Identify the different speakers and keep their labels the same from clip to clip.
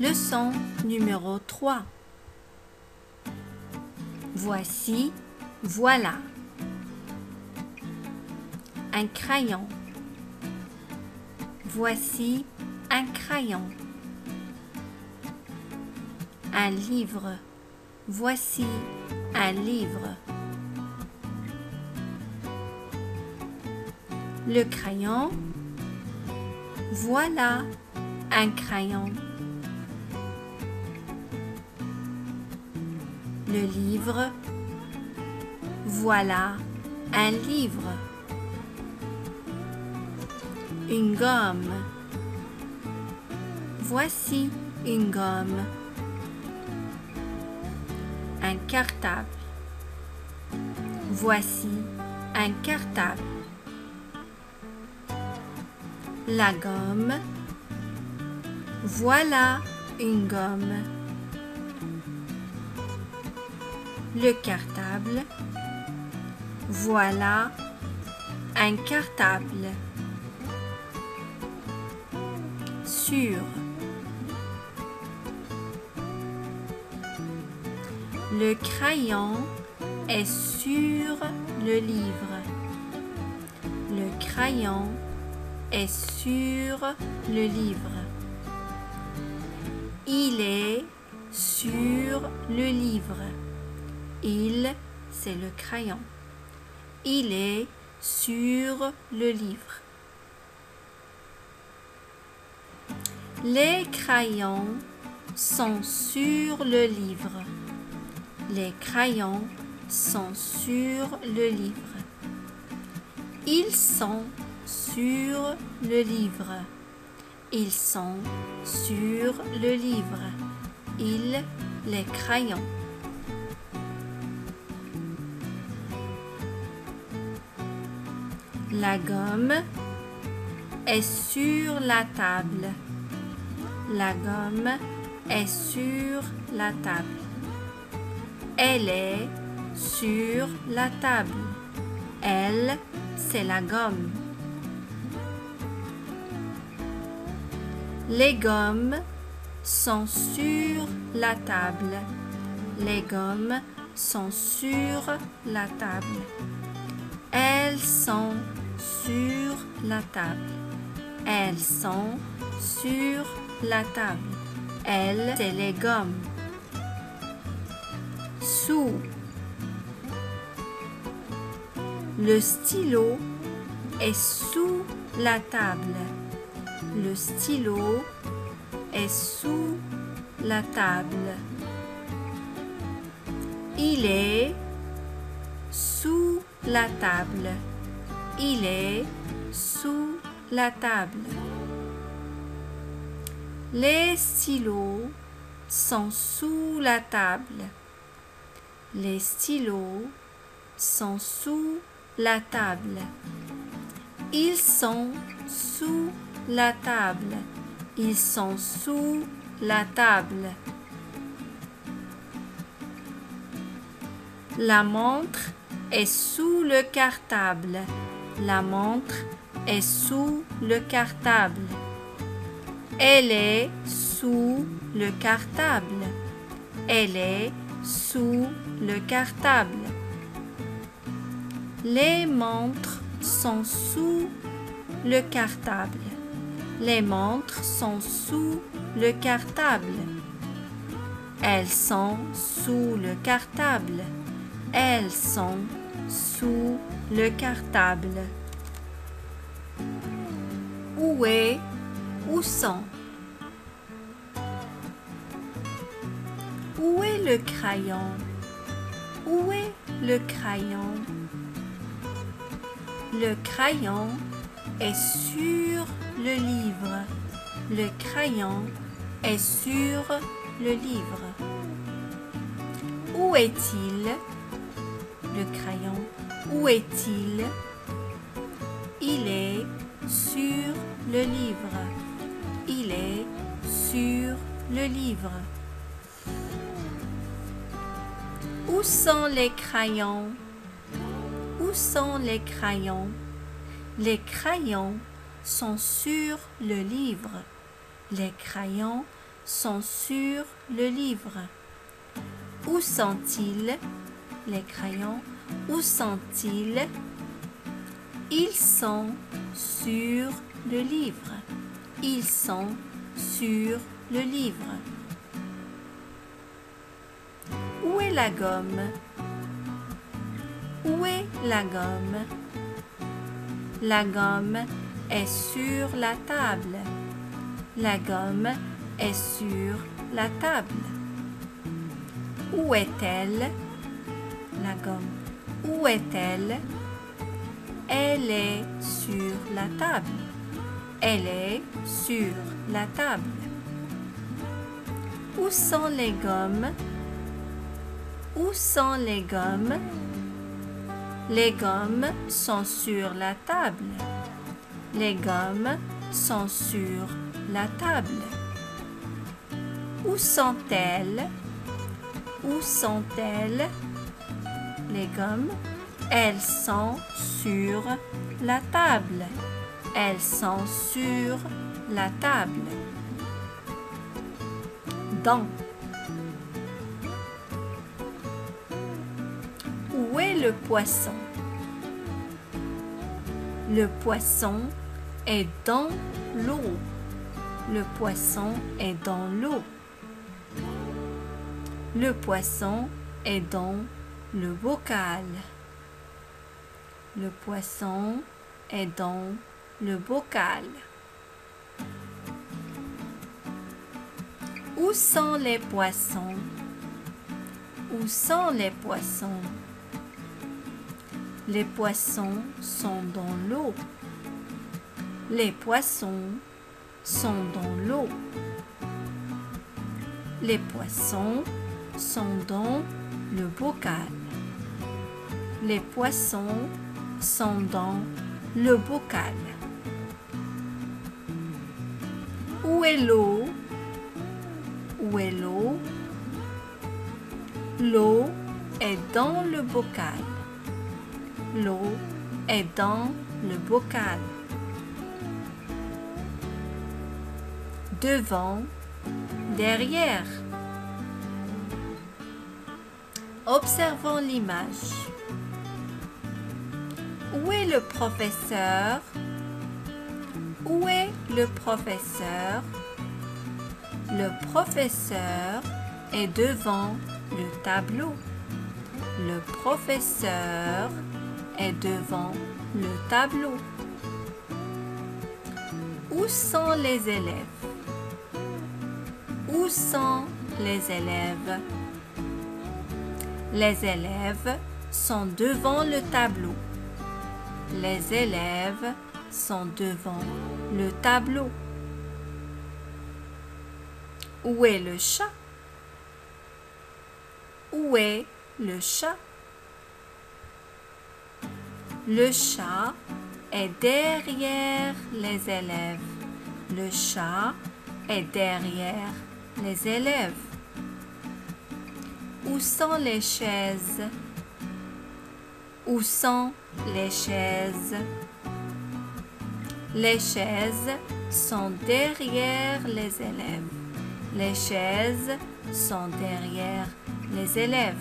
Speaker 1: Leçon numéro 3. Voici, voilà. Un crayon. Voici un crayon. Un livre. Voici un livre. Le crayon. Voilà un crayon. Le livre. Voilà un livre. Une gomme. Voici une gomme. Un cartable. Voici un cartable. La gomme. Voilà une gomme. Le cartable. Voilà un cartable. Sur. Le crayon est sur le livre. Le crayon est sur le livre. Il est sur le livre. Il, c'est le crayon. Il est sur le livre. Les crayons sont sur le livre. Les crayons sont sur le livre. Ils sont sur le livre. Ils sont sur le livre. Ils, les crayons. La gomme est sur la table. La gomme est sur la table. Elle est sur la table. Elle, c'est la gomme. Les gommes sont sur la table. Les gommes sont sur la table. Elles sont sur la table. Elles sont sur la table. Elles, c'est les gommes. Sous. Le stylo est sous la table. Le stylo est sous la table. Il est sous la table. Il est sous la table. Les stylos sont sous la table. Les stylos sont sous la table. Ils sont sous la table. Ils sont sous la table. La montre est sous le cartable. La montre est sous le cartable. Elle est sous le cartable. Elle est sous le cartable. Les montres sont sous le cartable. Les montres sont sous le cartable. Elles sont sous le cartable. Elles sont sous le cartable. Où est, où sont? Où est le crayon? Où est le crayon? Le crayon est sur le livre. Le crayon est sur le livre. Où est-il? Le crayon. Où est-il? Il est sur le livre. Il est sur le livre. Où sont les crayons? Où sont les crayons? Les crayons sont sur le livre. Les crayons sont sur le livre. Où sont-ils, les crayons? Où sont-ils? Ils sont sur le livre. Ils sont sur le livre. Où est la gomme? Où est la gomme? La gomme est sur la table. La gomme est sur la table. Où est-elle? La gomme. Où est-elle? Elle est sur la table. Elle est sur la table. Où sont les gommes? Où sont les gommes? Les gommes sont sur la table. Les gommes sont sur la table. Où sont-elles? Où sont-elles? Les gommes, elles sont sur la table. Elles sont sur la table. Dans. Où est le poisson? Le poisson est dans l'eau. Le poisson est dans l'eau. Le poisson est dans le bocal. Le poisson est dans le bocal. Où sont les poissons? Où sont les poissons? Les poissons sont dans l'eau. Les poissons sont dans l'eau. Les poissons sont dans le bocal. Les poissons sont dans le bocal. Où est l'eau? Où est l'eau? L'eau est dans le bocal. L'eau est dans le bocal. Devant, derrière. Observons l'image. Où est le professeur? Où est le professeur? Le professeur est devant le tableau. Le professeur est devant le tableau. Où sont les élèves? Où sont les élèves? Les élèves sont devant le tableau. Les élèves sont devant le tableau. Où est le chat? Où est le chat? Le chat est derrière les élèves. Le chat est derrière les élèves. Où sont les chaises? Où sont les chaises? Les chaises sont derrière les élèves. Les chaises sont derrière les élèves.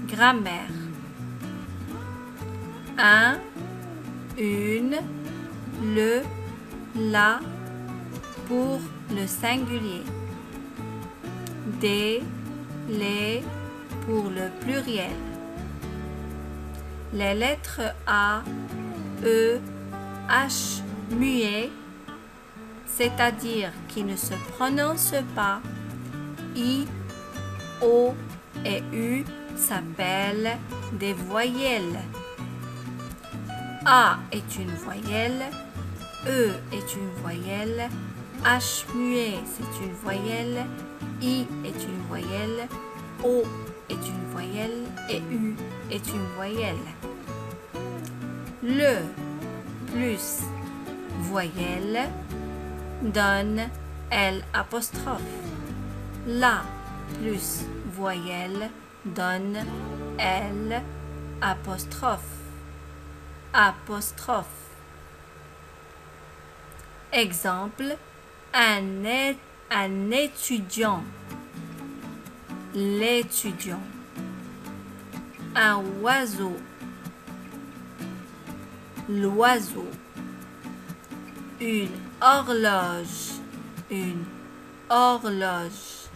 Speaker 1: Grammaire. 1, une, le, la pour le singulier. Des, les pour le pluriel. Les lettres A, E, H muets, c'est-à-dire qui ne se prononcent pas, I, O et U s'appellent des voyelles. A est une voyelle, E est une voyelle, H muet c'est une voyelle, I est une voyelle, O est une voyelle et U est une voyelle. Le plus voyelle donne L apostrophe. La plus voyelle donne L apostrophe. Apostrophe. Exemple, un étudiant. L'étudiant. Un oiseau. L'oiseau. Une horloge. Une horloge.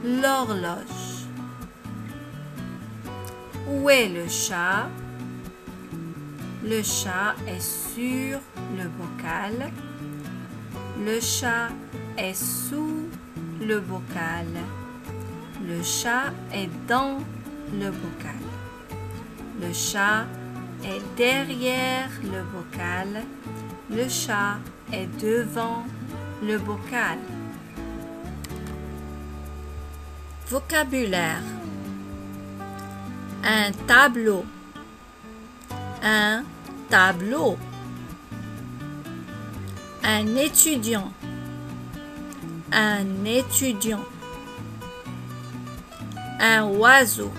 Speaker 1: L'horloge. Où est le chat? Le chat est sur le bocal. Le chat est sous le bocal. Le chat est dans le bocal. Le chat est derrière le bocal. Le chat est devant le bocal. Vocabulaire. Un tableau. Un tableau. Un étudiant. Un étudiant. Un oiseau.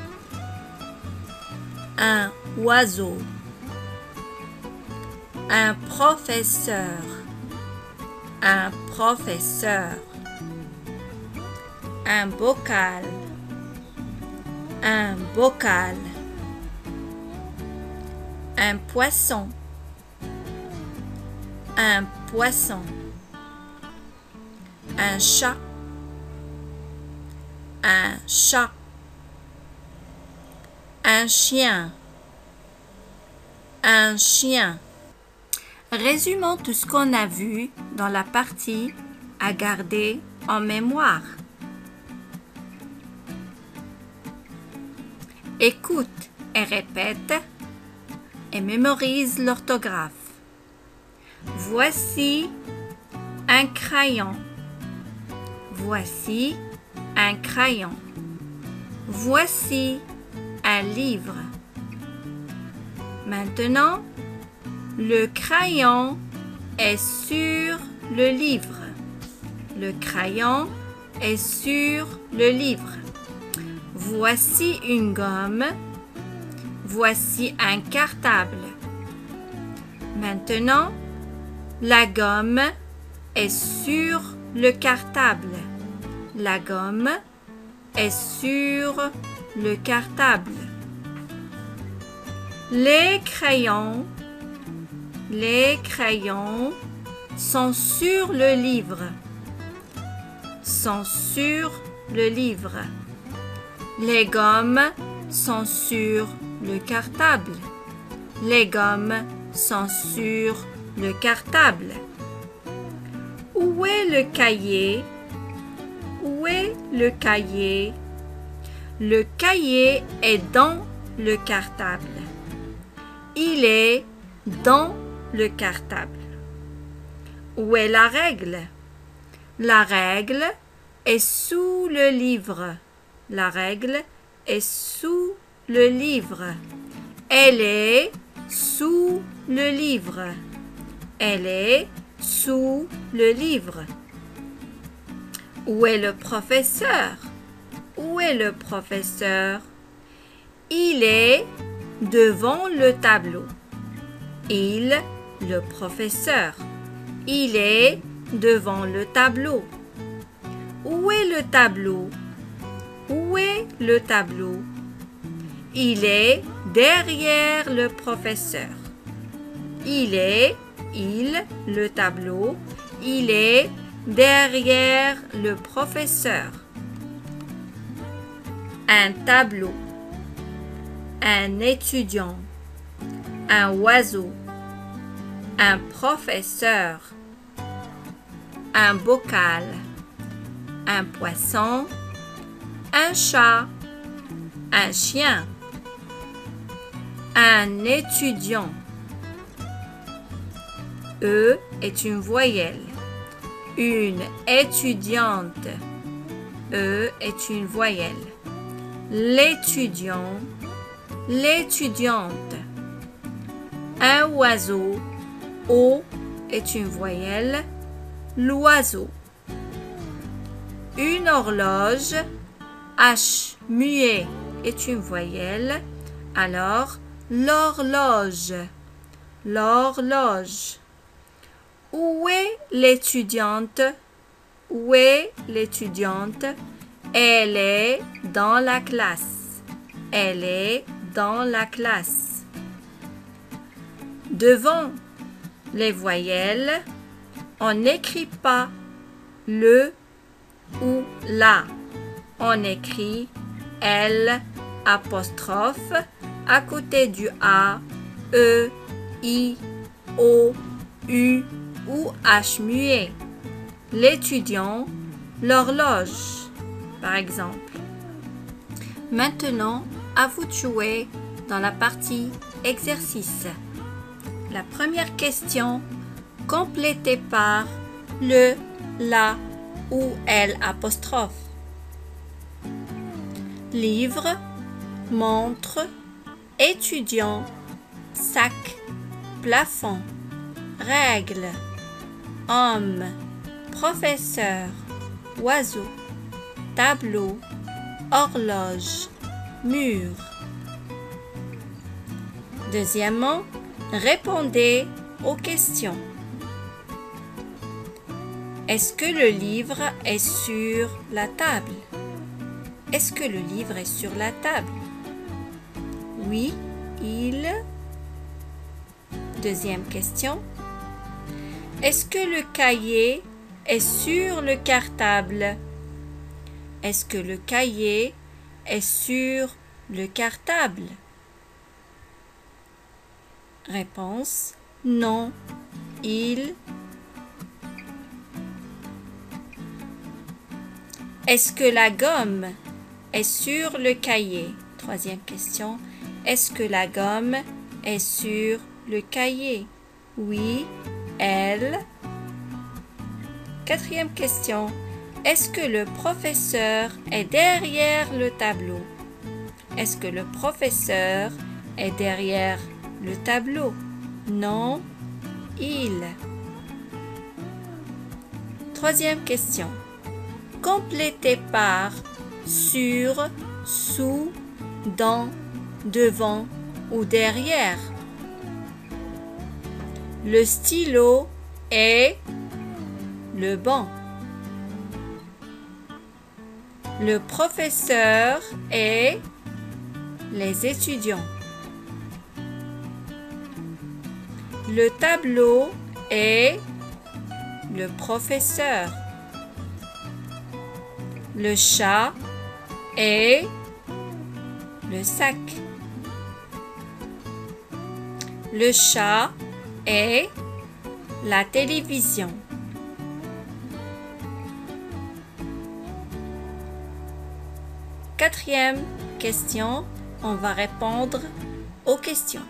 Speaker 1: Un oiseau. Un professeur. Un professeur. Un bocal. Un bocal. Un poisson. Un poisson. Un chat. Un chat. Un chien. Un chien. Résumons tout ce qu'on a vu dans la partie à garder en mémoire. Écoute et répète et mémorise l'orthographe. Voici un crayon. Voici un crayon. Voici un livre. Maintenant, le crayon est sur le livre. Le crayon est sur le livre. Voici une gomme. Voici un cartable. Maintenant, la gomme est sur le cartable. La gomme est sur le cartable. Les crayons sont sur le livre. Sont sur le livre. Les gommes sont sur le cartable. Les gommes sont sur le cartable. Où est le cahier? Où est le cahier? Le cahier est dans le cartable. Il est dans le cartable. Où est la règle? La règle est sous le livre. La règle est sous le livre. Elle est sous le livre. Elle est sous le livre. Où est le professeur? Où est le professeur? Il est devant le tableau. Le professeur. Il est devant le tableau. Où est le tableau? Où est le tableau? Il est derrière le professeur. Le tableau, il est derrière le professeur. Un tableau. Un étudiant. Un oiseau. Un professeur. Un bocal. Un poisson. Un chat. Un chien. Un étudiant. E est une voyelle. Une étudiante. E est une voyelle. L'étudiant. L'étudiante. Un oiseau. O est une voyelle. L'oiseau. Une horloge. H muet est une voyelle. Alors, l'horloge. L'horloge. Où est l'étudiante? Où est l'étudiante? Elle est dans la classe. Elle est dans la classe. Devant les voyelles, on n'écrit pas le ou la. On écrit L apostrophe à côté du A, E, I, O, U ou H muet. L'étudiant, l'horloge, par exemple. Maintenant, à vous de jouer dans la partie exercice. La première question, complétée par le, la ou L apostrophe. Livre, montre, étudiant, sac, plafond, règle, homme, professeur, oiseau, tableau, horloge, mur. Deuxièmement, répondez aux questions. Est-ce que le livre est sur la table? Est-ce que le livre est sur la table? Oui, il. Deuxième question. Est-ce que le cahier est sur le cartable? Est-ce que le cahier est sur le cartable? Réponse: non, il. Est-ce que la gomme est sur le cahier? Troisième question. Est-ce que la gomme est sur le cahier? Oui, elle. Quatrième question. Est-ce que le professeur est derrière le tableau? Est-ce que le professeur est derrière le tableau? Non, il. Troisième question. Complétez par sur, sous, dans, devant ou derrière. Le stylo est le banc. Le professeur est les étudiants. Le tableau est le professeur. Le chat est le sac. Le chat est la télévision. Quatrième question, on va répondre aux questions.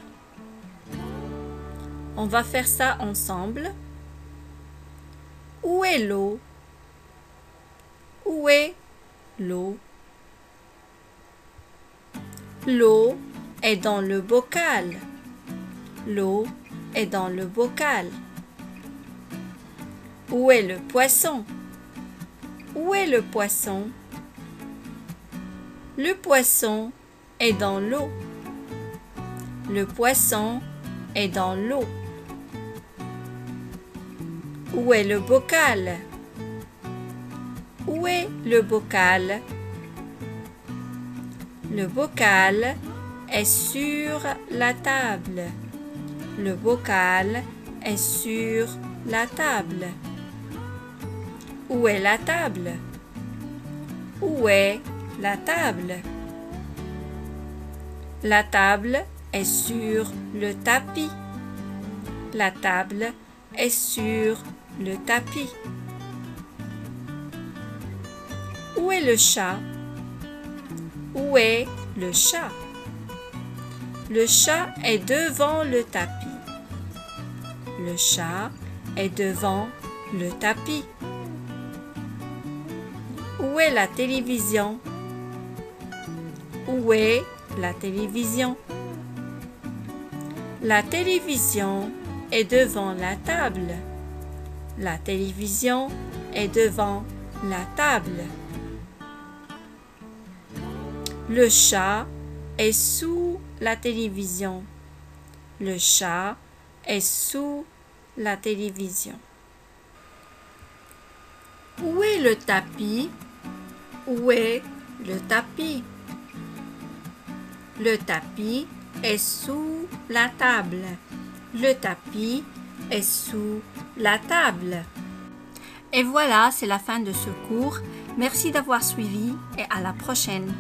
Speaker 1: On va faire ça ensemble. Où est l'eau? Où est l'eau? L'eau est dans le bocal. L'eau est dans le bocal. Où est le poisson? Où est le poisson? Le poisson est dans l'eau. Le poisson est dans l'eau. Où est le bocal? Où est le bocal? Le bocal est sur la table. Le bocal est sur la table. Où est la table? Où est la table? La table est sur le tapis. La table est sur le tapis. Où est le chat? Où est le chat? Le chat est devant le tapis. Le chat est devant le tapis. Où est la télévision? Où est la télévision? La télévision est devant la table. La télévision est devant la table. Le chat est sous la télévision. Le chat est sous la télévision. Où est le tapis? Où est le tapis? Le tapis est sous la table. Le tapis est sous la table. Et voilà, c'est la fin de ce cours. Merci d'avoir suivi et à la prochaine.